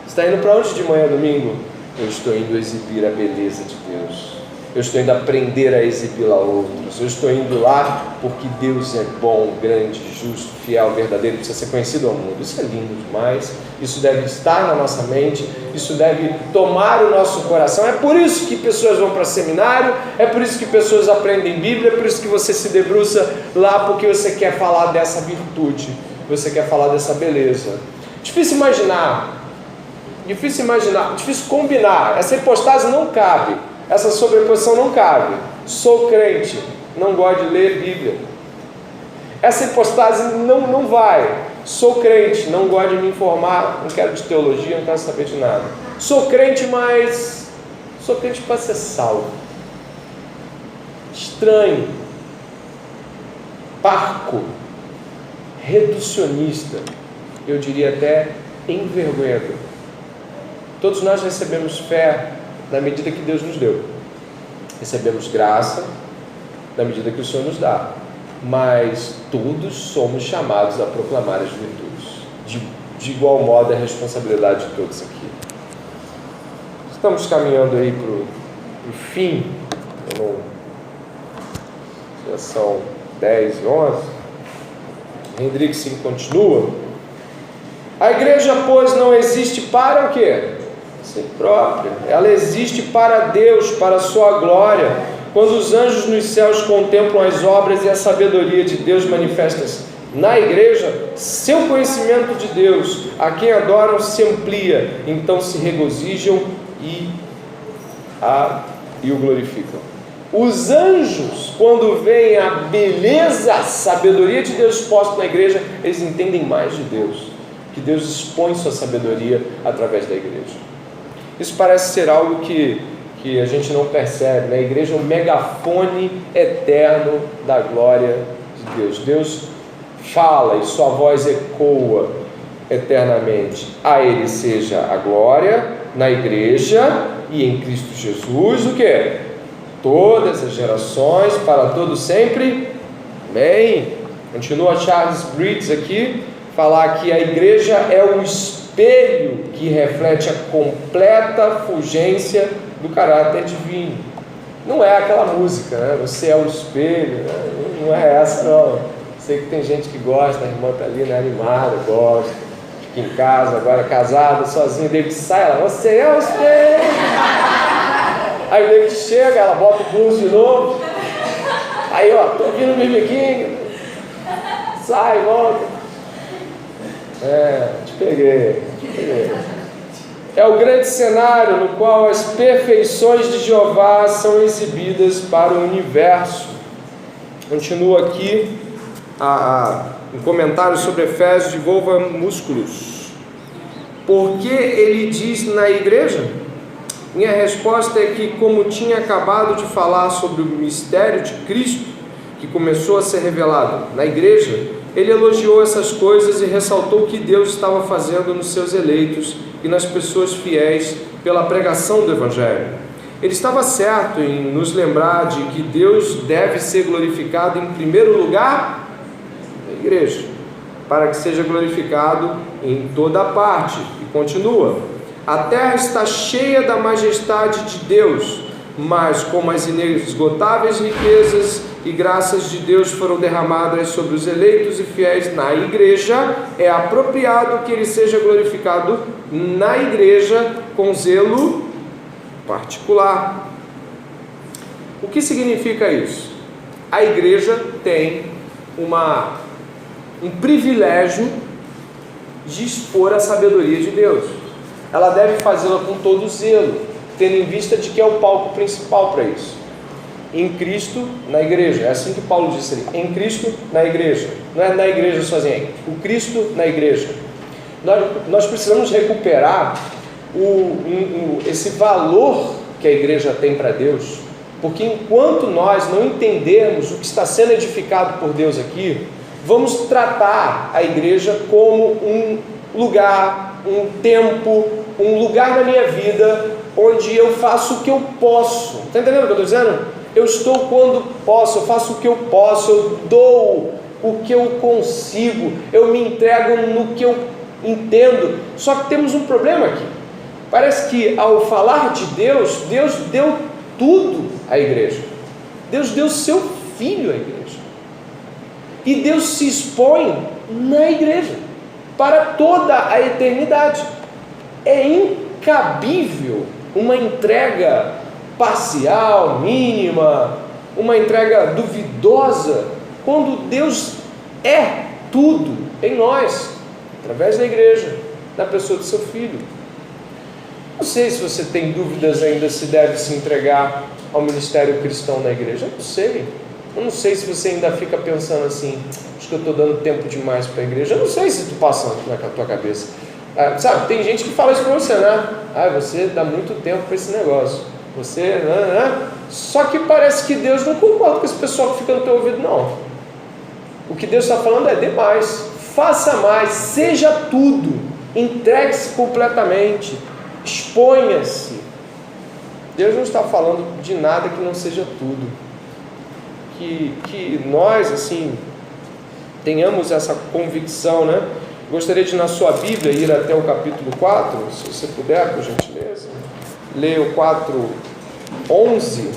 Está indo para onde de manhã, domingo? Eu estou indo exibir a beleza de Deus. Eu estou indo aprender a exibi-la a outros. Eu estou indo lá porque Deus é bom, grande, justo, fiel, verdadeiro, precisa ser conhecido ao mundo. Isso é lindo demais. Isso deve estar na nossa mente. Isso deve tomar o nosso coração. É por isso que pessoas vão para seminário. É por isso que pessoas aprendem Bíblia. É por isso que você se debruça lá, porque você quer falar dessa virtude. Você quer falar dessa beleza. Difícil imaginar Difícil imaginar, difícil combinar. Essa hipostase não cabe, essa sobreposição não cabe. Sou crente, não gosto de ler Bíblia. Essa hipostase não vai. Sou crente, não gosto de me informar, não quero de teologia, não quero saber de nada. Sou crente, mas sou crente para ser salvo. Estranho, parco, reducionista, eu diria até envergonhador. Todos nós recebemos fé na medida que Deus nos deu. Recebemos graça na medida que o Senhor nos dá. Mas todos somos chamados a proclamar as virtudes. De igual modo é a responsabilidade de todos aqui. Estamos caminhando aí para o fim. Já são 10 e 11. Hendrickson continua. A igreja, pois, não existe para o quê? Si própria. Ela existe para Deus, para a sua glória. Quando os anjos nos céus contemplam as obras e a sabedoria de Deus manifestas na igreja, seu conhecimento de Deus, a quem adoram, se amplia. Então se regozijam e o glorificam. Os anjos, quando veem a beleza, a sabedoria de Deus posta na igreja, eles entendem mais de Deus, que Deus expõe sua sabedoria através da igreja. Isso parece ser algo que a gente não percebe, né? A igreja é um megafone eterno da glória de Deus. Deus fala e sua voz ecoa eternamente. A Ele seja a glória na igreja e em Cristo Jesus, o quê? Todas as gerações, para todos sempre. Amém. Continua Charles Bridges aqui, falar que a igreja é o espelho que reflete a completa fulgência do caráter divino. Não é aquela música, né? Você é o espelho, né? Não é essa, não. Sei que tem gente que gosta, a irmã está ali, né? Animada, gosta, fica em casa, agora casada, sozinha, David sai, ela, você é o espelho. Aí o David chega, ela bota o blues de novo, aí ó, tô ouvindo o B.B. King, sai, volta. Te peguei. É o grande cenário no qual as perfeições de Jeová são exibidas para o universo. Continua aqui um comentário sobre Efésios de Volva Músculos. Por que ele diz na igreja? Minha resposta é que, como tinha acabado de falar sobre o mistério de Cristo, que começou a ser revelado na igreja, ele elogiou essas coisas e ressaltou o que Deus estava fazendo nos seus eleitos e nas pessoas fiéis pela pregação do Evangelho. Ele estava certo em nos lembrar de que Deus deve ser glorificado em primeiro lugar na igreja, para que seja glorificado em toda a parte. E continua: a terra está cheia da majestade de Deus, mas como as inesgotáveis riquezas e graças de Deus foram derramadas sobre os eleitos e fiéis na igreja, é apropriado que ele seja glorificado na igreja com zelo particular. O que significa isso? A igreja tem um privilégio de expor a sabedoria de Deus. Ela deve fazê-la com todo zelo, tendo em vista de que é o palco principal para isso. Em Cristo, na igreja. É assim que Paulo disse ali: em Cristo, na igreja. Não é na igreja sozinha, o Cristo na igreja. Nós precisamos recuperar esse valor que a igreja tem para Deus, porque enquanto nós não entendermos o que está sendo edificado por Deus aqui, vamos tratar a igreja como um lugar, um tempo, um lugar na minha vida onde eu faço o que eu posso. Está entendendo o que eu estou dizendo? Eu estou quando posso, eu faço o que eu posso, eu dou o que eu consigo, eu me entrego no que eu entendo. Só que temos um problema aqui. Parece que ao falar de Deus, Deus deu tudo à igreja. Deus deu seu Filho à igreja. E Deus se expõe na igreja para toda a eternidade. É incabível uma entrega parcial, mínima, uma entrega duvidosa, quando Deus é tudo em nós, através da igreja, na pessoa do seu Filho. Não sei se você tem dúvidas ainda se deve se entregar ao ministério cristão na igreja. Eu não sei. Eu não sei se você ainda fica pensando assim, acho que eu estou dando tempo demais para a igreja. Eu não sei se tu passa na tua cabeça. Sabe, tem gente que fala isso para você, né? Você dá muito tempo para esse negócio. Você, Só que parece que Deus não concorda com esse pessoal que fica no teu ouvido, não. O que Deus está falando é demais. Faça mais, seja tudo. Entregue-se completamente. Exponha-se. Deus não está falando de nada que não seja tudo. Que nós, assim, tenhamos essa convicção, né? Gostaria de, na sua Bíblia, ir até o capítulo 4, se você puder, por gentileza. Leia o 4:11,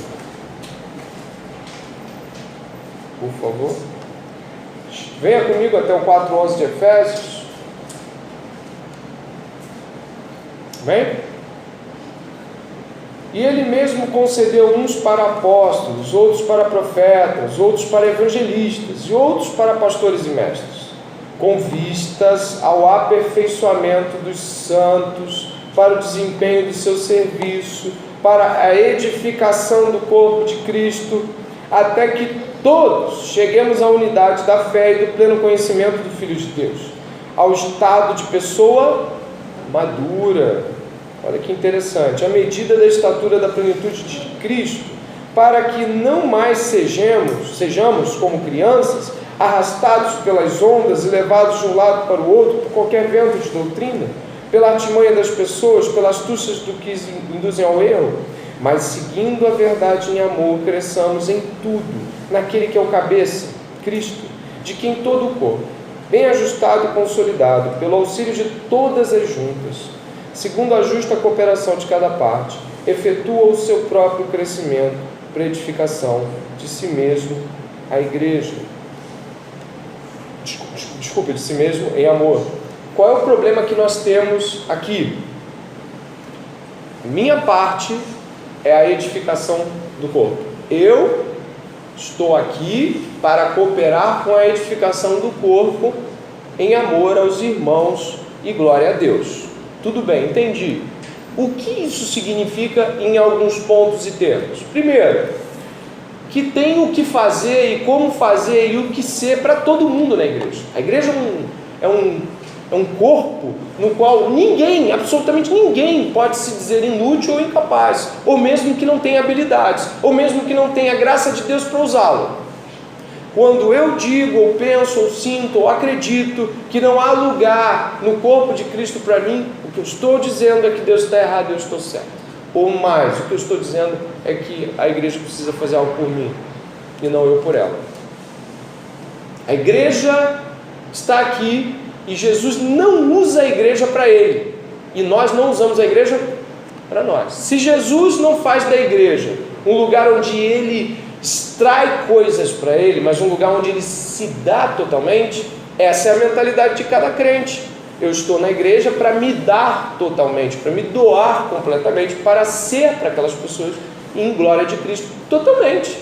por favor. Venha comigo até o 4:11 de Efésios. Amém? E ele mesmo concedeu uns para apóstolos, outros para profetas, outros para evangelistas e outros para pastores e mestres, com vistas ao aperfeiçoamento dos santos, para o desempenho do seu serviço, para a edificação do corpo de Cristo, até que todos cheguemos à unidade da fé e do pleno conhecimento do Filho de Deus, ao estado de pessoa madura. Olha que interessante, à medida da estatura da plenitude de Cristo, para que não mais sejamos como crianças, arrastados pelas ondas e levados de um lado para o outro por qualquer vento de doutrina, pela artimanha das pessoas, pelas astúcias do que induzem ao erro, mas seguindo a verdade em amor, cresçamos em tudo, naquele que é o cabeça, Cristo, de quem todo o corpo, bem ajustado e consolidado, pelo auxílio de todas as juntas, segundo a justa cooperação de cada parte, efetua o seu próprio crescimento para a edificação de si mesmo, a igreja. Desculpe, de si mesmo em amor. Qual é o problema que nós temos aqui? Minha parte é a edificação do corpo. Eu estou aqui para cooperar com a edificação do corpo em amor aos irmãos e glória a Deus. Tudo bem, entendi. O que isso significa em alguns pontos e termos? Primeiro, que tem o que fazer e como fazer e o que ser para todo mundo na igreja. A igreja é um corpo no qual ninguém, absolutamente ninguém, pode se dizer inútil ou incapaz, ou mesmo que não tenha habilidades, ou mesmo que não tenha graça de Deus para usá-lo. Quando eu digo, ou penso, ou sinto, ou acredito que não há lugar no corpo de Cristo para mim, o que eu estou dizendo é que Deus está errado e eu estou certo. Ou mais, o que eu estou dizendo é que a igreja precisa fazer algo por mim, e não eu por ela. A igreja está aqui, e Jesus não usa a igreja para ele, e nós não usamos a igreja para nós. Se Jesus não faz da igreja um lugar onde ele extrai coisas para ele, mas um lugar onde ele se dá totalmente, essa é a mentalidade de cada crente. Eu estou na igreja para me dar totalmente, para me doar completamente, para ser para aquelas pessoas em glória de Cristo totalmente.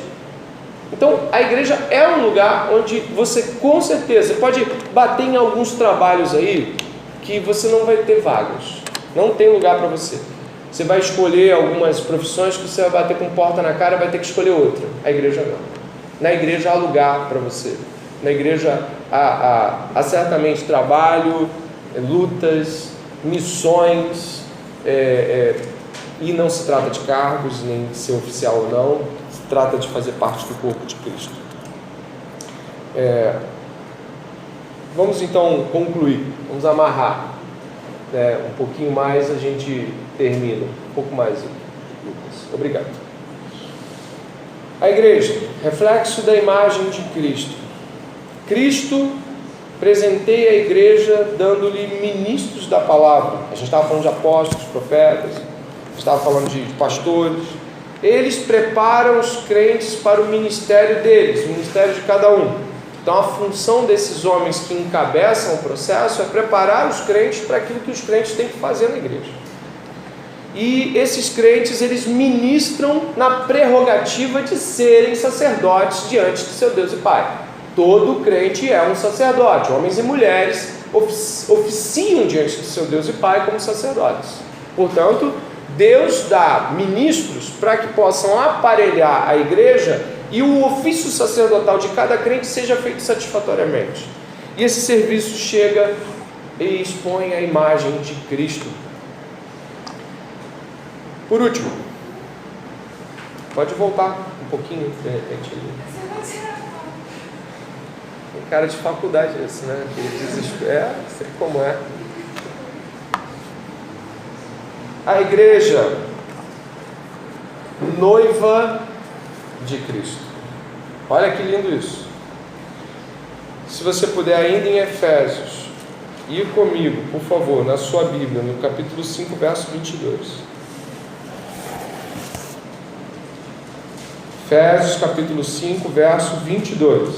Então a igreja é um lugar onde você com certeza pode bater em alguns trabalhos aí que você não vai ter vagas, não tem lugar para você. Você vai escolher algumas profissões que você vai bater com porta na cara e vai ter que escolher outra. A igreja não. Na igreja há lugar para você. Na igreja há certamente trabalho, lutas, missões, e não se trata de cargos, nem de ser oficial ou não, se trata de fazer parte do corpo de Cristo. Vamos então concluir, vamos amarrar. Um pouquinho mais a gente termina. Um pouco mais, Lucas. Obrigado. A igreja, reflexo da imagem de Cristo. Cristo presenteia a igreja dando-lhe ministros da palavra. A gente estava falando de apóstolos, profetas, a gente estava falando de pastores. Eles preparam os crentes para o ministério deles, o ministério de cada um. Então a função desses homens que encabeçam o processo é preparar os crentes para aquilo que os crentes têm que fazer na igreja. E esses crentes, eles ministram na prerrogativa de serem sacerdotes diante do seu Deus e Pai. Todo crente é um sacerdote, homens e mulheres oficiam diante do seu Deus e Pai como sacerdotes. Portanto, Deus dá ministros para que possam aparelhar a igreja e o ofício sacerdotal de cada crente seja feito satisfatoriamente. E esse serviço chega e expõe a imagem de Cristo. Por último, pode voltar um pouquinho, de repente. Tem cara de faculdade esse, né? Sei como é. A igreja, noiva de Cristo. Olha que lindo isso. Se você puder ainda em Efésios, ir comigo, por favor, na sua Bíblia, no capítulo 5, verso 22. Efésios capítulo 5, verso 22.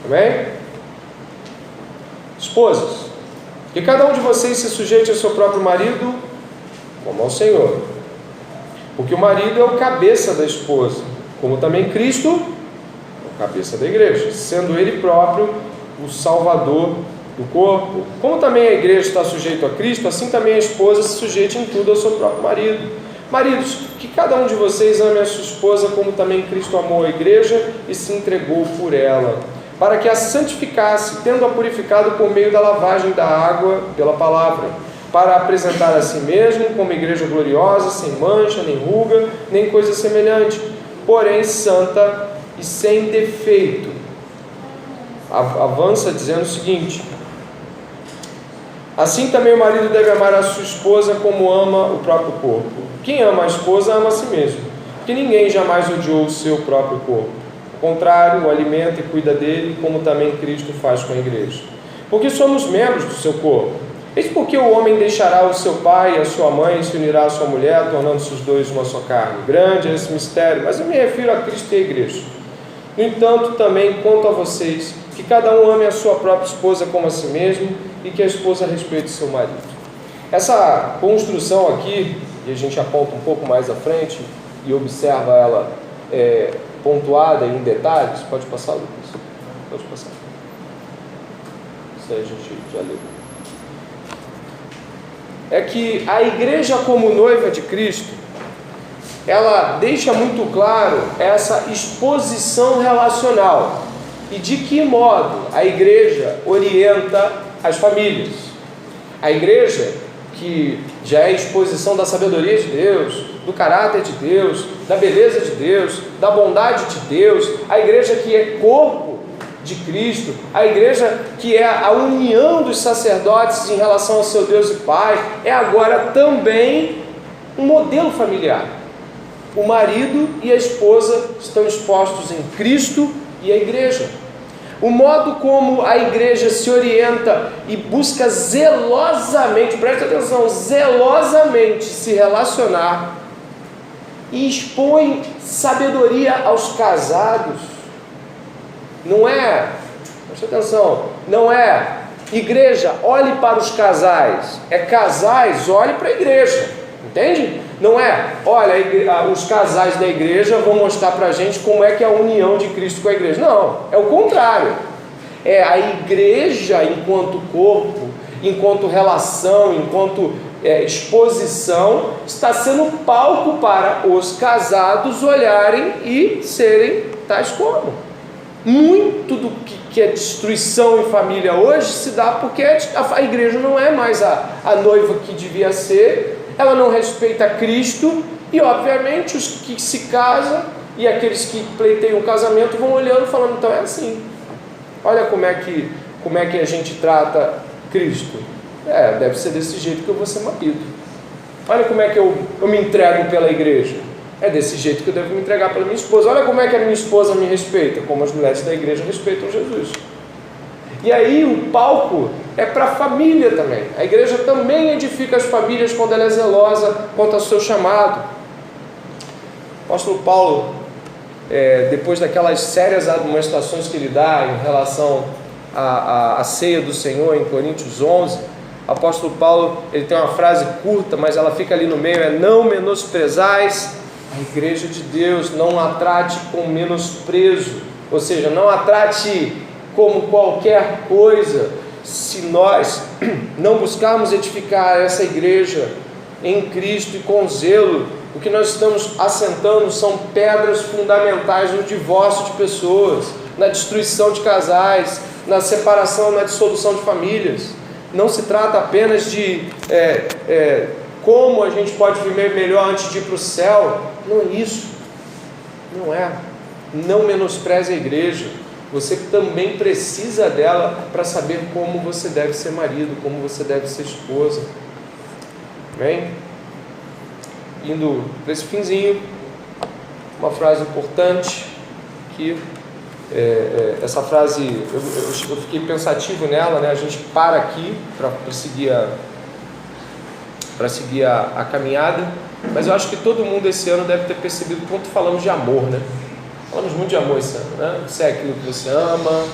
Amém? Esposas, que cada um de vocês se sujeite ao seu próprio marido, como ao Senhor. Porque o marido é o cabeça da esposa, como também Cristo é o cabeça da igreja, sendo Ele próprio o Salvador do corpo. Como também a igreja está sujeita a Cristo, assim também a esposa se sujeite em tudo ao seu próprio marido. Maridos, que cada um de vocês ame a sua esposa como também Cristo amou a igreja e se entregou por ela, para que a santificasse, tendo-a purificado por meio da lavagem da água pela palavra, para apresentar a si mesmo como igreja gloriosa, sem mancha, nem ruga, nem coisa semelhante, porém santa e sem defeito. Avança dizendo o seguinte: assim também o marido deve amar a sua esposa como ama o próprio corpo. Quem ama a esposa ama a si mesmo, porque ninguém jamais odiou o seu próprio corpo. Ao contrário, o alimenta e cuida dele, como também Cristo faz com a igreja. Porque somos membros do seu corpo. Eis porque o homem deixará o seu pai e a sua mãe e se unirá à sua mulher, tornando-se os dois uma só carne. Grande é esse mistério, mas eu me refiro a Cristo e a igreja. No entanto, também conto a vocês que cada um ame a sua própria esposa como a si mesmo e que a esposa respeite seu marido. Essa construção aqui, e a gente aponta um pouco mais à frente e observa ela pontuada em detalhes. Pode passar, Lucas? Pode passar. Isso aí a gente já leu. É que a igreja como noiva de Cristo, ela deixa muito claro essa exposição relacional e de que modo a igreja orienta as famílias. A igreja que já é exposição da sabedoria de Deus, do caráter de Deus, da beleza de Deus, da bondade de Deus, a igreja que é corpo de Cristo, a igreja que é a união dos sacerdotes em relação ao seu Deus e Pai, é agora também um modelo familiar. O marido e a esposa estão expostos em Cristo e a igreja. O modo como a igreja se orienta e busca zelosamente, preste atenção, zelosamente se relacionar e expõe sabedoria aos casados. Não é, preste atenção, não é igreja, olhe para os casais, é casais, olhe para a igreja, entende? Não é, olha, os casais da igreja vão mostrar para a gente como é que é a união de Cristo com a igreja. Não, é o contrário. É a igreja enquanto corpo, enquanto relação, enquanto exposição, está sendo palco para os casados olharem e serem tais como. Muito do que é destruição em família hoje se dá porque a igreja não é mais a noiva que devia ser. Ela não respeita Cristo e, obviamente, os que se casam e aqueles que pleiteiam o casamento vão olhando e falando, então é assim. Olha como é que a gente trata Cristo. Deve ser desse jeito que eu vou ser marido. Olha como é que eu me entrego pela igreja. É desse jeito que eu devo me entregar pela minha esposa. Olha como é que a minha esposa me respeita, como as mulheres da igreja respeitam Jesus. E aí o palco é para a família também. A igreja também edifica as famílias quando ela é zelosa quanto ao seu chamado. O apóstolo Paulo, depois daquelas sérias admoestações que ele dá em relação à ceia do Senhor em Coríntios 11, o apóstolo Paulo, ele tem uma frase curta, mas ela fica ali no meio, não menosprezais a igreja de Deus, não a trate com menosprezo, ou seja, não a trate como qualquer coisa, se nós não buscarmos edificar essa igreja em Cristo e com zelo, o que nós estamos assentando são pedras fundamentais no divórcio de pessoas, na destruição de casais, na separação, na dissolução de famílias. Não se trata apenas de como a gente pode viver melhor antes de ir para o céu. Não é isso. Não é. Não menospreze a igreja. Você também precisa dela para saber como você deve ser marido, como você deve ser esposa. Amém? Indo para esse finzinho, uma frase importante que essa frase eu fiquei pensativo nela, né? A gente para aqui para seguir a caminhada, mas eu acho que todo mundo esse ano deve ter percebido quanto falamos de amor, né? Falamos muito de amor esse ano, né? Você é aquilo que você ama.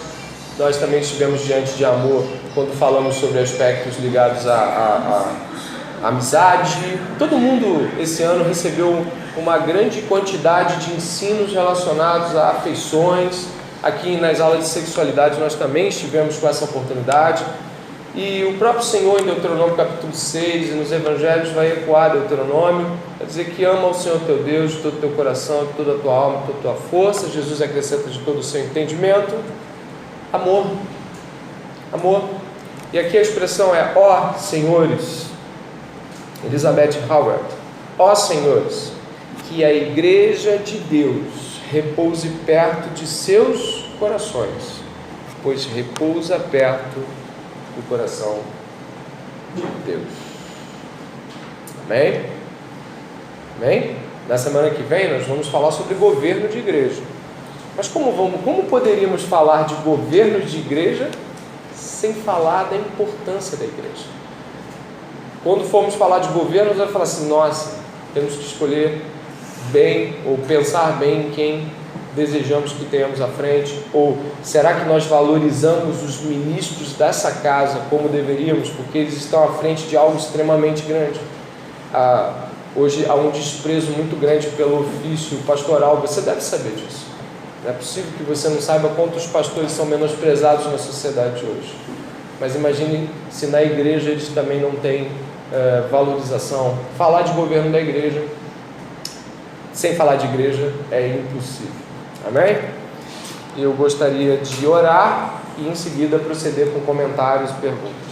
Nós também estivemos diante de amor quando falamos sobre aspectos ligados à amizade. Todo mundo esse ano recebeu uma grande quantidade de ensinos relacionados a afeições. Aqui nas aulas de sexualidade nós também estivemos com essa oportunidade. E o próprio Senhor em Deuteronômio capítulo 6 e nos evangelhos vai ecoar Deuteronômio, vai dizer que ama o Senhor teu Deus de todo o teu coração, de toda a tua alma, de toda a tua força. Jesus acrescenta de todo o seu entendimento. Amor. Amor. E aqui a expressão é: ó senhores. Elizabeth Howard: ó senhores, que a igreja de Deus repouse perto de seus corações, pois repousa perto do coração de Deus. Amém? Amém? Na semana que vem nós vamos falar sobre governo de igreja. Mas como poderíamos falar de governo de igreja sem falar da importância da igreja? Quando formos falar de governo, nós vamos falar assim: nossa, temos que escolher bem ou pensar bem em quem desejamos que tenhamos à frente, ou será que nós valorizamos os ministros dessa casa como deveríamos, porque eles estão à frente de algo extremamente grande? Hoje há um desprezo muito grande pelo ofício pastoral, você deve saber disso. Não é possível que você não saiba quantos pastores são menosprezados na sociedade hoje. Mas imagine se na igreja eles também não têm valorização. Falar de governo da igreja sem falar de igreja é impossível. Amém? Eu gostaria de orar e em seguida proceder com comentários e perguntas.